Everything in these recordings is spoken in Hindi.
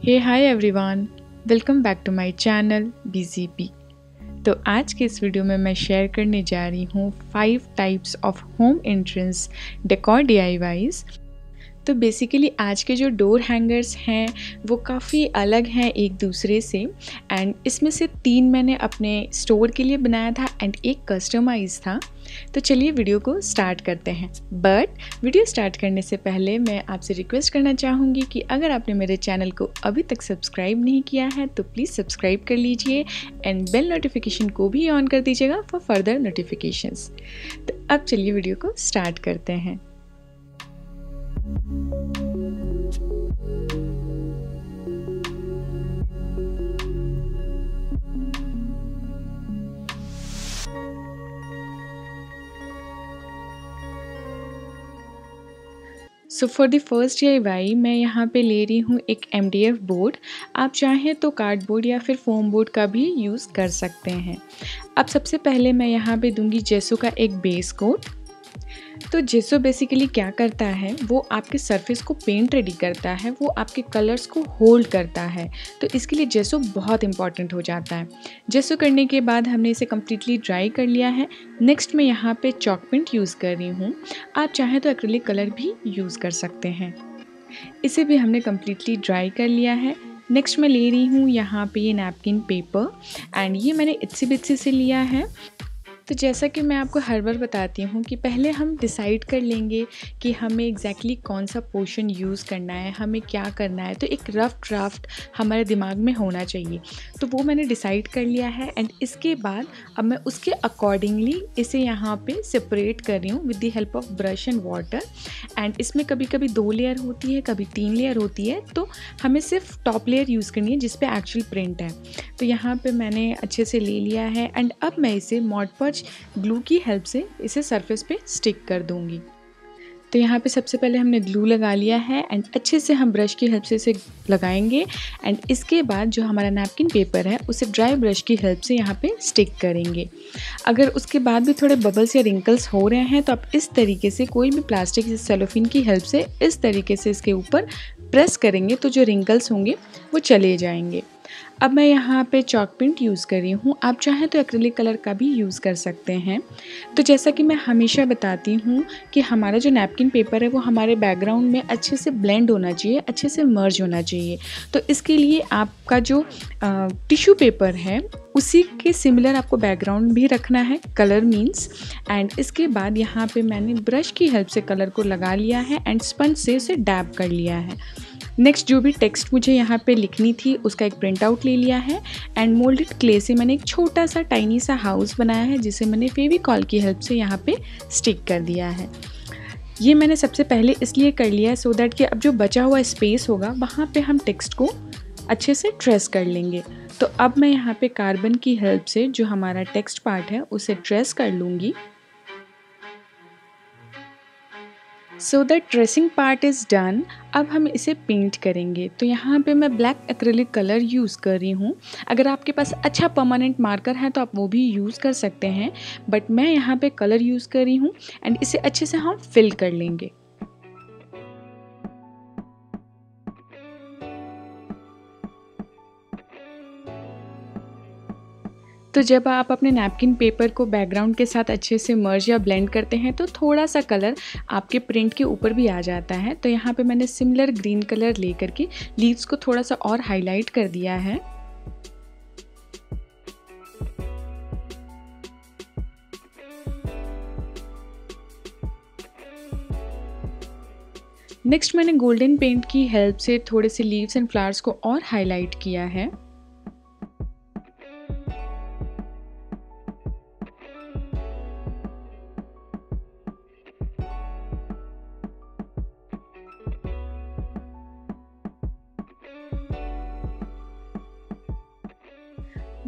Hey hi everyone, welcome back to my channel BZP। तो आज के इस वीडियो में मैं शेयर करने जा रही हूँ 5 types of home entrance decor DIYs। तो बेसिकली आज के जो डोर हैंगर्स हैं वो काफ़ी अलग हैं एक दूसरे से, एंड इसमें से 3 मैंने अपने स्टोर के लिए बनाया था एंड एक कस्टमाइज था। तो चलिए वीडियो को स्टार्ट करते हैं। बट वीडियो स्टार्ट करने से पहले मैं आपसे रिक्वेस्ट करना चाहूँगी कि अगर आपने मेरे चैनल को अभी तक सब्सक्राइब नहीं किया है तो प्लीज़ सब्सक्राइब कर लीजिए एंड बेल नोटिफिकेशन को भी ऑन कर दीजिएगा फॉर फर्दर नोटिफिकेशंस। तो अब चलिए वीडियो को स्टार्ट करते हैं। So for the first DIY मैं यहाँ पे ले रही हूँ एक MDF बोर्ड। आप चाहें तो कार्डबोर्ड या फिर फोम बोर्ड का भी यूज़ कर सकते हैं। अब सबसे पहले मैं यहाँ पे दूंगी जेसो का एक बेस कोट। तो जेसो बेसिकली क्या करता है, वो आपके सरफेस को पेंट रेडी करता है, वो आपके कलर्स को होल्ड करता है। तो इसके लिए जेसो बहुत इंपॉर्टेंट हो जाता है। जेसो करने के बाद हमने इसे कम्प्लीटली ड्राई कर लिया है। नेक्स्ट मैं यहाँ पे चॉक पेंट यूज़ कर रही हूँ। आप चाहें तो एक्रिलिक कलर भी यूज़ कर सकते हैं। इसे भी हमने कम्प्लीटली ड्राई कर लिया है। नेक्स्ट मैं ले रही हूँ यहाँ पे ये नैपकिन पेपर, एंड ये मैंने इत्सी बित्सी से लिया है। तो जैसा कि मैं आपको हर बार बताती हूँ कि पहले हम डिसाइड कर लेंगे कि हमें एग्जैक्टली कौन सा पोर्शन यूज़ करना है, हमें क्या करना है। तो एक रफ़ ड्राफ्ट हमारे दिमाग में होना चाहिए। तो वो मैंने डिसाइड कर लिया है एंड इसके बाद अब मैं उसके अकॉर्डिंगली इसे यहाँ पे सेपरेट कर रही हूँ with the help of brush and water. And इसमें कभी कभी 2 लेयर होती है, कभी 3 लेयर होती है। तो हमें सिर्फ टॉप लेयर यूज़ करनी है जिस पे एक्चुअल प्रिंट है। तो यहाँ पे मैंने अच्छे से ले लिया है एंड अब मैं इसे मॉड पॉच ग्लू की हेल्प से इसे सरफेस पे स्टिक कर दूंगी। तो यहाँ पे सबसे पहले हमने ग्लू लगा लिया है एंड अच्छे से हम ब्रश की हेल्प से इसे लगाएंगे। एंड इसके बाद जो हमारा नैपकिन पेपर है उसे ड्राई ब्रश की हेल्प से यहाँ पे स्टिक करेंगे। अगर उसके बाद भी थोड़े बबल्स या रिंकल्स हो रहे हैं तो आप इस तरीके से कोई भी प्लास्टिक या सेलोफिन की हेल्प से इस तरीके से इसके ऊपर प्रेस करेंगे तो जो रिंकल्स होंगे वो चले जाएंगे। अब मैं यहाँ पे चॉक पेंट यूज़ कर रही हूँ। आप चाहें तो एक्रिलिक कलर का भी यूज़ कर सकते हैं। तो जैसा कि मैं हमेशा बताती हूँ कि हमारा जो नैपकिन पेपर है वो हमारे बैकग्राउंड में अच्छे से ब्लेंड होना चाहिए, अच्छे से मर्ज होना चाहिए। तो इसके लिए आपका जो टिश्यू पेपर है उसी के सिमिलर आपको बैकग्राउंड भी रखना है, कलर मीन्स। एंड इसके बाद यहाँ पे मैंने ब्रश की हेल्प से कलर को लगा लिया है एंड स्पंज से उसे डैब कर लिया है। नेक्स्ट जो भी टेक्स्ट मुझे यहाँ पे लिखनी थी उसका एक प्रिंट आउट ले लिया है एंड मोल्डेड क्ले से मैंने एक छोटा सा टाइनी सा हाउस बनाया है जिसे मैंने फेविकॉल की हेल्प से यहाँ पे स्टिक कर दिया है। ये मैंने सबसे पहले इसलिए कर लिया है सो दैट कि अब जो बचा हुआ स्पेस होगा वहाँ पे हम टेक्स्ट को अच्छे से ट्रेस कर लेंगे। तो अब मैं यहाँ पे कार्बन की हेल्प से जो हमारा टेक्स्ट पार्ट है उसे ट्रेस कर लूँगी। So that tracing part is done. अब हम इसे पेंट करेंगे। तो यहाँ पे मैं ब्लैक एक्रिलिक कलर यूज़ कर रही हूँ। अगर आपके पास अच्छा परमानेंट मार्कर है तो आप वो भी यूज़ कर सकते हैं, बट मैं यहाँ पे कलर यूज़ कर रही हूँ एंड इसे अच्छे से हम फिल कर लेंगे। तो जब आप अपने नैपकिन पेपर को बैकग्राउंड के साथ अच्छे से मर्ज या ब्लेंड करते हैं तो थोड़ा सा कलर आपके प्रिंट के ऊपर भी आ जाता है। तो यहाँ पे मैंने सिमिलर ग्रीन कलर लेकर के लीव्स को थोड़ा सा और हाईलाइट कर दिया है। नेक्स्ट मैंने गोल्डन पेंट की हेल्प से थोड़े से लीव्स एंड फ्लावर्स को और हाईलाइट किया है।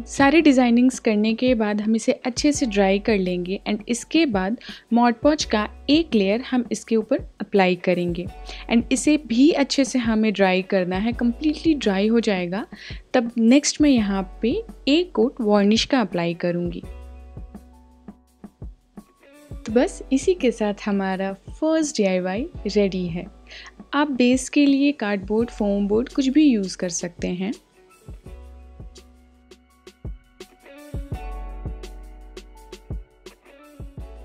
सारे डिज़ाइनिंग्स करने के बाद हम इसे अच्छे से ड्राई कर लेंगे एंड इसके बाद मॉड पॉच का एक लेयर हम इसके ऊपर अप्लाई करेंगे एंड इसे भी अच्छे से हमें ड्राई करना है। कम्प्लीटली ड्राई हो जाएगा तब नेक्स्ट मैं यहाँ पे एक कोट वार्निश का अप्लाई करूँगी। तो बस इसी के साथ हमारा फर्स्ट DIY रेडी है। आप बेस के लिए कार्डबोर्ड, फोम बोर्ड कुछ भी यूज़ कर सकते हैं।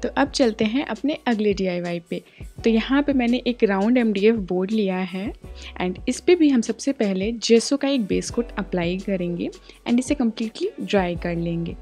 तो अब चलते हैं अपने अगले DIY पे। तो यहाँ पे मैंने एक राउंड MDF बोर्ड लिया है एंड इस पे भी हम सबसे पहले जेसो का एक बेस कोट अप्लाई करेंगे एंड इसे कम्प्लीटली ड्राई कर लेंगे।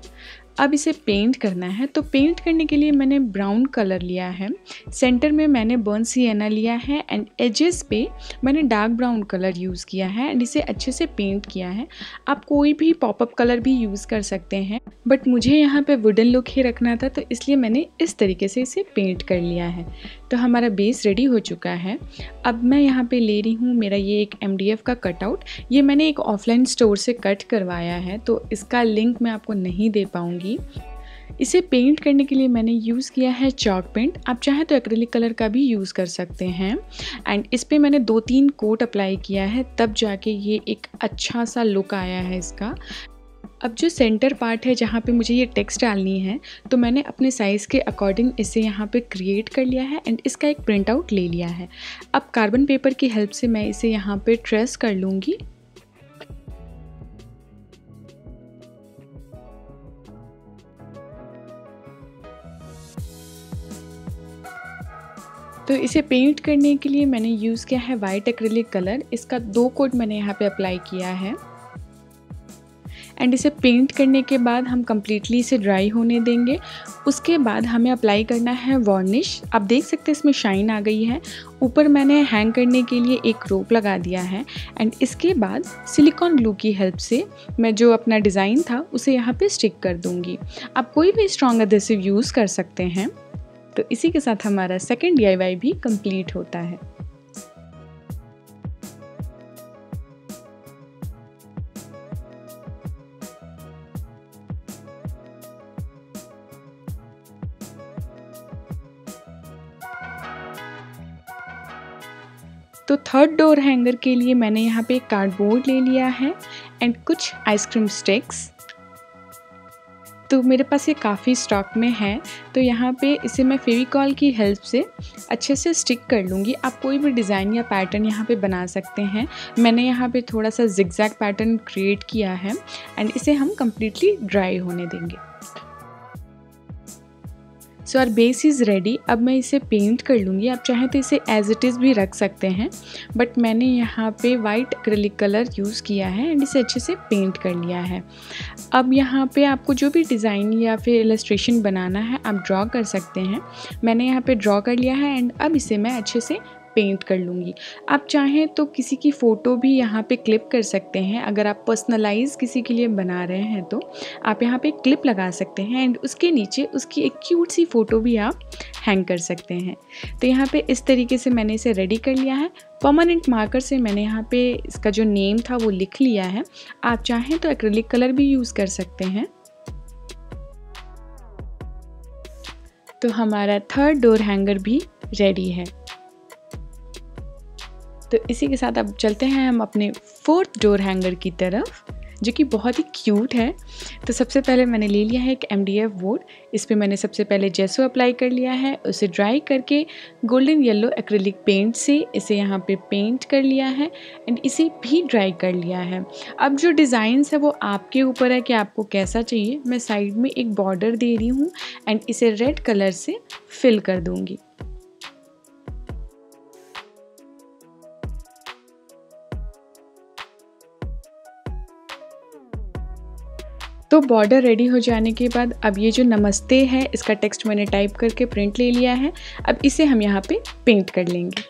अब इसे पेंट करना है, तो पेंट करने के लिए मैंने ब्राउन कलर लिया है, सेंटर में मैंने बर्न सिएना लिया है एंड एजेस पे मैंने डार्क ब्राउन कलर यूज़ किया है एंड इसे अच्छे से पेंट किया है। आप कोई भी पॉपअप कलर भी यूज़ कर सकते हैं, बट मुझे यहाँ पे वुडन लुक ही रखना था, तो इसलिए मैंने इस तरीके से इसे पेंट कर लिया है। तो हमारा बेस रेडी हो चुका है। अब मैं यहाँ पे ले रही हूँ मेरा ये एक MDF का कटआउट। ये मैंने एक ऑफलाइन स्टोर से कट करवाया है, तो इसका लिंक मैं आपको नहीं दे पाऊँगी। इसे पेंट करने के लिए मैंने यूज़ किया है चॉक पेंट। आप चाहें तो एक्रिलिक कलर का भी यूज़ कर सकते हैं एंड इस पे मैंने 2-3 कोट अप्लाई किया है, तब जाके ये एक अच्छा सा लुक आया है इसका। अब जो सेंटर पार्ट है जहाँ पे मुझे ये टेक्स्ट डालनी है, तो मैंने अपने साइज़ के अकॉर्डिंग इसे यहाँ पे क्रिएट कर लिया है एंड इसका एक प्रिंट आउट ले लिया है। अब कार्बन पेपर की हेल्प से मैं इसे यहाँ पे ट्रेस कर लूँगी। तो इसे पेंट करने के लिए मैंने यूज़ किया है वाइट एक्रिलिक कलर। इसका 2 कोट मैंने यहाँ पे अप्लाई किया है एंड इसे पेंट करने के बाद हम कम्प्लीटली इसे ड्राई होने देंगे। उसके बाद हमें अप्लाई करना है वार्निश। आप देख सकते हैं इसमें शाइन आ गई है। ऊपर मैंने हैंग करने के लिए एक रोप लगा दिया है एंड इसके बाद सिलिकॉन ग्लू की हेल्प से मैं जो अपना डिज़ाइन था उसे यहाँ पे स्टिक कर दूँगी। आप कोई भी स्ट्रॉन्ग एडहेसिव यूज़ कर सकते हैं। तो इसी के साथ हमारा सेकंड DIY भी कंप्लीट होता है। तो थर्ड डोर हैंगर के लिए मैंने यहाँ पे कार्डबोर्ड ले लिया है एंड कुछ आइसक्रीम स्टिक्स। तो मेरे पास ये काफ़ी स्टॉक में है, तो यहाँ पे इसे मैं फेविकॉल की हेल्प से अच्छे से स्टिक कर लूँगी। आप कोई भी डिज़ाइन या पैटर्न यहाँ पे बना सकते हैं। मैंने यहाँ पे थोड़ा सा जिगजैग पैटर्न क्रिएट किया है एंड इसे हम कम्प्लीटली ड्राई होने देंगे। So our base is ready. अब मैं इसे पेंट कर लूँगी। आप चाहें तो इसे एज इट इज़ भी रख सकते हैं, बट मैंने यहाँ पे वाइट एक्रिलिक कलर यूज़ किया है एंड इसे अच्छे से पेंट कर लिया है। अब यहाँ पे आपको जो भी डिज़ाइन या फिर इलस्ट्रेशन बनाना है आप ड्रॉ कर सकते हैं। मैंने यहाँ पे ड्रॉ कर लिया है एंड अब इसे मैं अच्छे से पेंट कर लूँगी। आप चाहें तो किसी की फ़ोटो भी यहाँ पे क्लिप कर सकते हैं। अगर आप पर्सनलाइज़ किसी के लिए बना रहे हैं तो आप यहाँ पे क्लिप लगा सकते हैं एंड उसके नीचे उसकी एक क्यूट सी फ़ोटो भी आप हैंग कर सकते हैं। तो यहाँ पे इस तरीके से मैंने इसे रेडी कर लिया है। परमानेंट मार्कर से मैंने यहाँ पे इसका जो नेम था वो लिख लिया है। आप चाहें तो एक्रिलिक कलर भी यूज़ कर सकते हैं। तो हमारा थर्ड डोर हैंगर भी रेडी है। तो इसी के साथ अब चलते हैं हम अपने फोर्थ डोर हैंगर की तरफ, जो कि बहुत ही क्यूट है। तो सबसे पहले मैंने ले लिया है एक MDF बोर्ड। इस पे मैंने सबसे पहले जेसो अप्लाई कर लिया है। उसे ड्राई करके गोल्डन येलो एक्रिलिक पेंट से इसे यहाँ पे पेंट कर लिया है एंड इसे भी ड्राई कर लिया है। अब जो डिज़ाइंस है वो आपके ऊपर है कि आपको कैसा चाहिए। मैं साइड में एक बॉर्डर दे रही हूँ एंड इसे रेड कलर से फिल कर दूँगी। तो बॉर्डर रेडी हो जाने के बाद अब ये जो नमस्ते है इसका टेक्स्ट मैंने टाइप करके प्रिंट ले लिया है। अब इसे हम यहाँ पे पेंट कर लेंगे।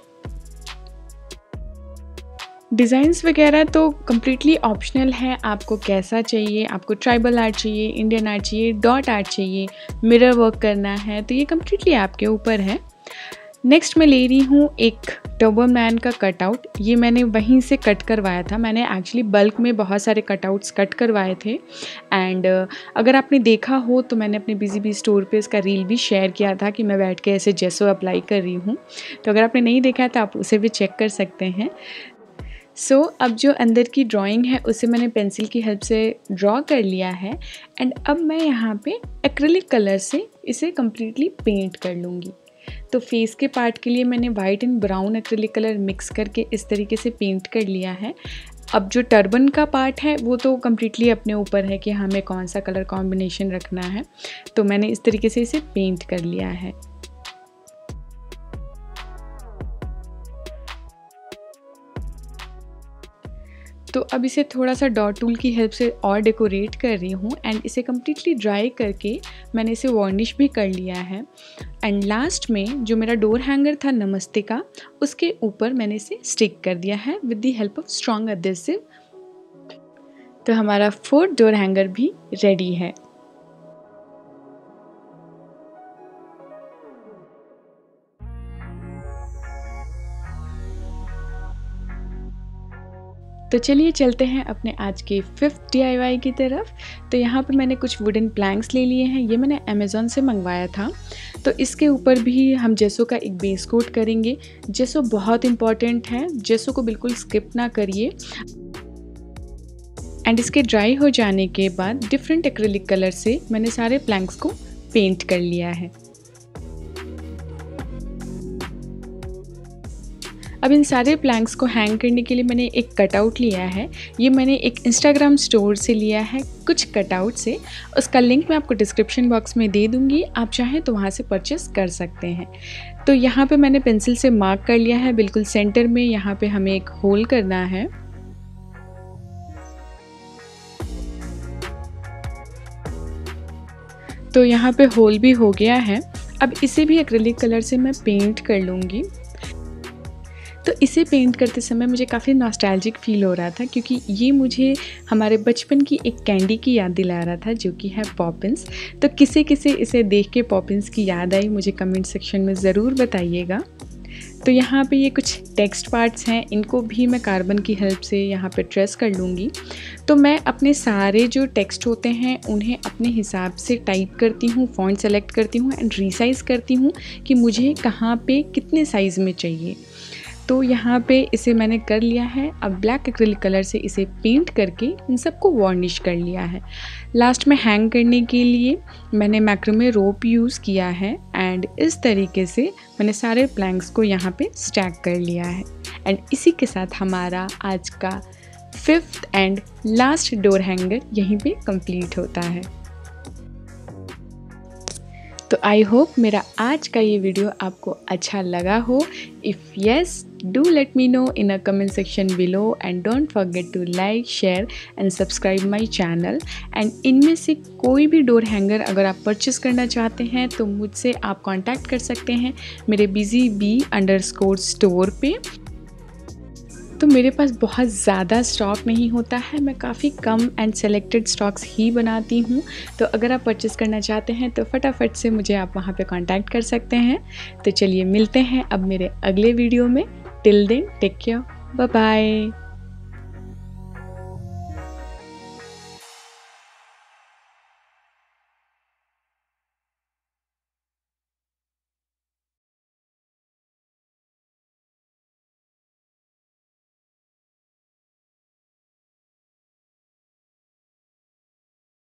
डिज़ाइंस वगैरह तो कम्प्लीटली ऑप्शनल है, आपको कैसा चाहिए। आपको ट्राइबल आर्ट चाहिए, इंडियन आर्ट चाहिए, डॉट आर्ट चाहिए, मिरर वर्क करना है, तो ये कम्प्लीटली आपके ऊपर है। नेक्स्ट मैं ले रही हूँ एक टर्बोमैन का कटआउट। ये मैंने वहीं से कट करवाया था। मैंने एक्चुअली बल्क में बहुत सारे कटआउट्स कट करवाए थे एंड अगर आपने देखा हो तो मैंने अपने BZB स्टोर पे इसका रील भी शेयर किया था कि मैं बैठ के ऐसे जेसो अप्लाई कर रही हूँ। तो अगर आपने नहीं देखा तो आप उसे भी चेक कर सकते हैं। सो अब जो अंदर की ड्राइंग है उसे मैंने पेंसिल की हेल्प से ड्रॉ कर लिया है एंड अब मैं यहाँ पे एक्रिलिक कलर से इसे कम्प्लीटली पेंट कर लूँगी। तो फेस के पार्ट के लिए मैंने white and brown acrylic colour mix करके इस तरीके से पेंट कर लिया है। अब जो टर्बन का पार्ट है वो तो कम्प्लीटली अपने ऊपर है कि हमें कौन सा कलर कॉम्बिनेशन रखना है। तो मैंने इस तरीके से इसे पेंट कर लिया है। तो अब इसे थोड़ा सा डॉट टूल की हेल्प से और डेकोरेट कर रही हूँ एंड इसे कम्प्लीटली ड्राई करके मैंने इसे वार्निश भी कर लिया है। एंड लास्ट में जो मेरा डोर हैंगर था नमस्ते का, उसके ऊपर मैंने इसे स्टिक कर दिया है with the help of strong adhesive. तो हमारा 4th डोर हैंगर भी रेडी है। तो चलिए चलते हैं अपने आज के 5th DIY की तरफ। तो यहाँ पर मैंने कुछ वुडन प्लैंक्स ले लिए हैं। ये मैंने अमेज़ॉन से मंगवाया था। तो इसके ऊपर भी हम जेसो का एक बेस कोट करेंगे। जेसो बहुत इम्पॉर्टेंट है, जेसो को बिल्कुल स्किप ना करिए। एंड इसके ड्राई हो जाने के बाद डिफरेंट एक्रिलिक कलर से मैंने सारे प्लैंक्स को पेंट कर लिया है। अब इन सारे प्लैंक्स को हैंग करने के लिए मैंने एक कटआउट लिया है। ये मैंने एक इंस्टाग्राम स्टोर से लिया है, कुछ कटआउट से। उसका लिंक मैं आपको डिस्क्रिप्शन बॉक्स में दे दूँगी, आप चाहें तो वहाँ से परचेस कर सकते हैं। तो यहाँ पे मैंने पेंसिल से मार्क कर लिया है बिल्कुल सेंटर में। यहाँ पे हमें एक होल करना है। तो यहाँ पे होल भी हो गया है। अब इसे भी एक्रिलिक कलर से मैं पेंट कर लूँगी। तो इसे पेंट करते समय मुझे काफ़ी नॉस्टैल्जिक फील हो रहा था, क्योंकि ये मुझे हमारे बचपन की एक कैंडी की याद दिला रहा था, जो कि है पॉपिंस। तो किसे किसे इसे देख के पॉपिंस की याद आई, मुझे कमेंट सेक्शन में ज़रूर बताइएगा। तो यहाँ पे ये कुछ टेक्स्ट पार्ट्स हैं, इनको भी मैं कार्बन की हेल्प से यहाँ पे ट्रेस कर लूँगी। तो मैं अपने सारे जो टेक्स्ट होते हैं उन्हें अपने हिसाब से टाइप करती हूँ, फॉन्ट सेलेक्ट करती हूँ एंड रीसाइज़ करती हूँ कि मुझे कहाँ पे कितने साइज़ में चाहिए। तो यहाँ पे इसे मैंने कर लिया है। अब ब्लैक एक्रिलिक कलर से इसे पेंट करके इन सबको वार्निश कर लिया है। लास्ट में हैंग करने के लिए मैंने मैक्रोमे रोप यूज़ किया है एंड इस तरीके से मैंने सारे प्लैंक्स को यहाँ पे स्टैक कर लिया है। एंड इसी के साथ हमारा आज का 5th and last door hanger यहीं पे कंप्लीट होता है। तो आई होप मेरा आज का ये वीडियो आपको अच्छा लगा हो। If yes, do let me know in a comment section below and don't forget to like, share and subscribe my channel. And इनमें से कोई भी डोर हैंगर अगर आप परचेस करना चाहते हैं तो मुझसे आप कांटेक्ट कर सकते हैं मेरे busybee_store पे। तो मेरे पास बहुत ज़्यादा स्टॉक नहीं होता है, मैं काफ़ी कम एंड सेलेक्टेड स्टॉक्स ही बनाती हूँ। तो अगर आप परचेस करना चाहते हैं तो फटाफट से मुझे आप वहाँ पे कांटेक्ट कर सकते हैं। तो चलिए मिलते हैं अब मेरे अगले वीडियो में। Till then take care, bye bye.